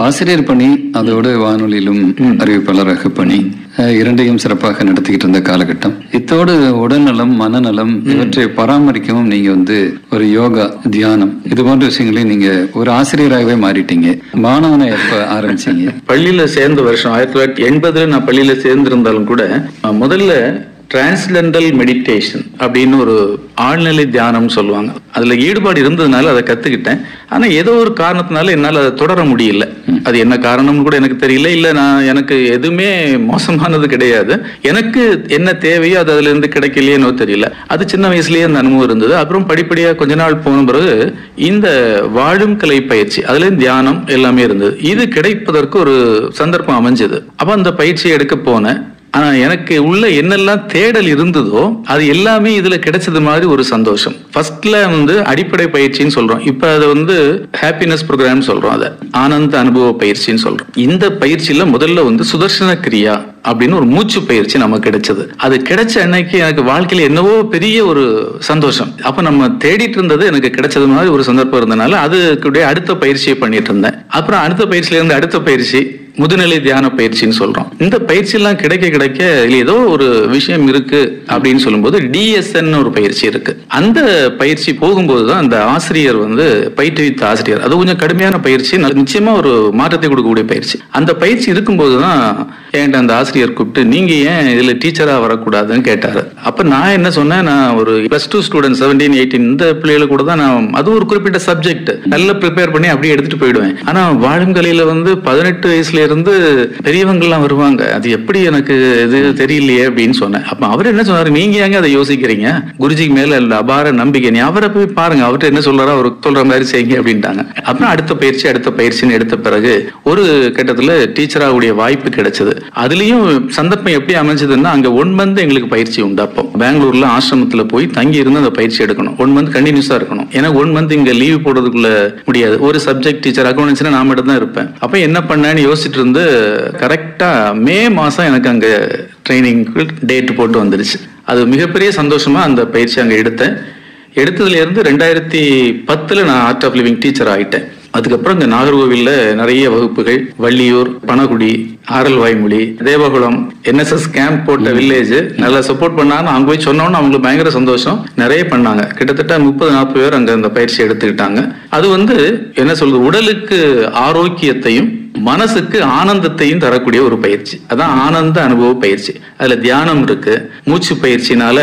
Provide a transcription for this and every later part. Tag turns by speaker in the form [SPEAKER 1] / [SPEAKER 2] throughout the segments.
[SPEAKER 1] ஆசிரியர் பணி, அதோடு வானொலியிலும் அறிவிப்பாளராக பணி, இரண்டையும் சிறப்பாக நடத்திக்கிட்டு இருந்த காலகட்டம். இத்தோடு உடல்நலம், மனநலம் இவற்றை பராமரிக்கவும் நீங்க ஒரு யோகா, தியானம் இது போன்ற விஷயங்களையும் நீங்க ஒரு ஆசிரியராகவே மாறிட்டீங்க. மாணவனை எப்ப ஆரம்பிச்சீங்க?
[SPEAKER 2] பள்ளியில சேர்ந்த வருஷம் 1980 நான் பள்ளியில சேர்ந்திருந்தாலும் கூட முதல்ல டிரான்ஸ்லெண்டல் மெடிடேஷன் அப்படின்னு ஒரு ஆழ்நிலை தியானம் சொல்லுவாங்க. அதுல ஈடுபாடு இருந்ததுனால அதை கத்துக்கிட்டேன். ஆனா ஏதோ ஒரு காரணத்தினால என்னால் அதை தொடர முடியல. அது என்ன காரணம்னு கூட எனக்கு தெரியல. இல்ல எனக்கு எதுவுமே மோசமானது கிடையாது. எனக்கு என்ன தேவையோ அது அதுல இருந்து கிடைக்கலையேனோ தெரியல. அது சின்ன வயசுலயே அந்த அனுபவம் இருந்தது. அப்புறம் படிப்படியா கொஞ்ச நாள் போன பிறகு இந்த வாழும் கலை பயிற்சி, அதுல தியானம் எல்லாமே இருந்தது. இது கிடைப்பதற்கு ஒரு சந்தர்ப்பம் அமைஞ்சது. அப்ப அந்த பயிற்சியை எடுக்க போனேன். ஆனா எனக்கு உள்ள என்னெல்லாம் தேடல் இருந்ததோ அது எல்லாமே இதுல கிடைச்சது மாதிரி ஒரு சந்தோஷம். ஃபர்ஸ்ட்ல அடிப்படை பயிற்சின்னு சொல்றோம். இப்ப அது ஹாப்பினஸ் ப்ரோக்ராம் சொல்றோம். அதை ஆனந்த அனுபவ பயிற்சின்னு சொல்றோம். இந்த பயிற்சியில முதல்ல சுதர்சன கிரியா அப்படின்னு ஒரு மூச்சு பயிற்சி நமக்கு கிடைச்சது. அது கிடைச்ச அன்னைக்கு எனக்கு வாழ்க்கையில என்னவோ பெரிய ஒரு சந்தோஷம். அப்ப நம்ம தேடிட்டு இருந்தது எனக்கு கிடைச்சது மாதிரி ஒரு சந்தர்ப்பம் இருந்தனால அதுக்கு அடுத்த பயிற்சியை பண்ணிட்டு இருந்தேன். அப்புறம் அடுத்த பயிற்சியில இருந்து அடுத்த பயிற்சி முதுநிலை தியான பயிற்சின்னு சொல்றோம். இந்த பயிற்சி எல்லாம் கிடைக்க கிடைக்க ஏதோ ஒரு விஷயம் இருக்கு அப்படின்னு சொல்லும்போது டிஎஸ்என் ஒரு பயிற்சி இருக்கு. அந்த பயிற்சி போகும்போதுதான் அந்த ஆசிரியர் பயிற்றுவித்த ஆசிரியர், அது கொஞ்சம் கடுமையான பயிற்சி, நிச்சயமா ஒரு மாற்றத்தை கொடுக்கக்கூடிய பயிற்சி. அந்த பயிற்சி இருக்கும்போதுதான் என்கிட்ட அந்த ஆசிரியர் கூப்பிட்டு நீங்க ஏன் இதுல டீச்சரா வரக்கூடாதுன்னு கேட்டாரு. அப்ப நான் என்ன சொன்னேன், நான் ஒரு +2 ஸ்டூடெண்ட் 17, 18 இந்த பிள்ளைகளை கூட தான் நான் அது ஒரு குறிப்பிட்ட சப்ஜெக்ட் நல்லா ப்ரிப்பேர் பண்ணி அப்படியே எடுத்துட்டு போயிடுவேன். ஆனா வாழும் கலையில 18 வயசுல இருந்து பெரியவங்க எல்லாம் வருவாங்க, அது எப்படி எனக்கு இது தெரியலையே அப்படின்னு சொன்னேன். அப்ப அவர் என்ன சொன்னாரு, நீங்க ஏங்க அதை யோசிக்கிறீங்க, குருஜிக்கு மேல அபார நம்பிக்கை, நீ அவரை போய் பாருங்க, அவர்கிட்ட என்ன சொல்றாரோ அவர் சொல்ற மாதிரி செய்யுங்க அப்படின்ட்டாங்க. அப்புறம் அடுத்த பயிற்சின்னு எடுத்த பிறகு ஒரு கட்டத்துல டீச்சராவுடைய வாய்ப்பு கிடைச்சது. அதுலயும் சந்தர்ப்பம் எப்படி அமைஞ்சதுன்னா, அங்க 1 மந்த் எங்களுக்கு பயிற்சி உண்டு. அப்போ பெங்களூர்ல ஆசிரமத்துல போய் தங்கி இருந்து அந்த பயிற்சி எடுக்கணும். 1 மந்த் கண்டினியூஸா இருக்கணும். ஏன்னா 1 மந்த் இங்க லீவ் போடுறதுக்குள்ள முடியாது. ஒரு சப்ஜெக்ட் டீச்சர் அக்கௌண்டன்ஸ்னா நான் மட்டும் தான் இருப்பேன். அப்ப என்ன பண்ணேன்னு யோசிச்சுட்டு இருந்து கரெக்டா மே மாசம் எனக்கு அங்க ட்ரைனிங்க்கு டேட் போட்டு வந்துருச்சு. அது மிகப்பெரிய சந்தோஷமா அந்த பயிற்சி அங்க எடுத்ததுல இருந்து 2010 நான் ஆர்ட் ஆஃப் லிவிங் டீச்சர் ஆயிட்டேன். அதுக்கப்புறம் இங்க நாகர்கோவில்ல நிறைய வகுப்புகள், வள்ளியூர், பனகுடி, ஆரல்வாய்மொழி, தேவகுளம், NSS கேம்ப் போட்ட வில்லேஜ் நல்லா சப்போர்ட் பண்ணாங்க. அங்க போய் சொன்னோன்னு அவங்களுக்கு பயங்கர சந்தோஷம், நிறைய பண்ணாங்க. கிட்டத்தட்ட 30-40 பேர் அங்க அந்த பயிற்சி எடுத்துக்கிட்டாங்க. அது என்ன சொல்றது, உடலுக்கு ஆரோக்கியத்தையும் மனசுக்கு ஆனந்தத்தையும் தரக்கூடிய ஒரு பயிற்சி. அதான் ஆனந்த அனுபவ பயிற்சி. அதுல தியானம் இருக்கு. மூச்சு பயிற்சினால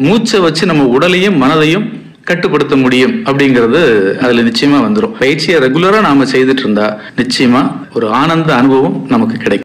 [SPEAKER 2] மூச்சை வச்சு நம்ம உடலையும் மனதையும் கட்டுப்படுத்த முடியும் அப்படிங்கிறது அதுல நிச்சயமா வந்துடும். பயிற்சியை ரெகுலரா நாம செய்துட்டு இருந்தா நிச்சயமா ஒரு ஆனந்த அனுபவம் நமக்கு கிடைக்கும்.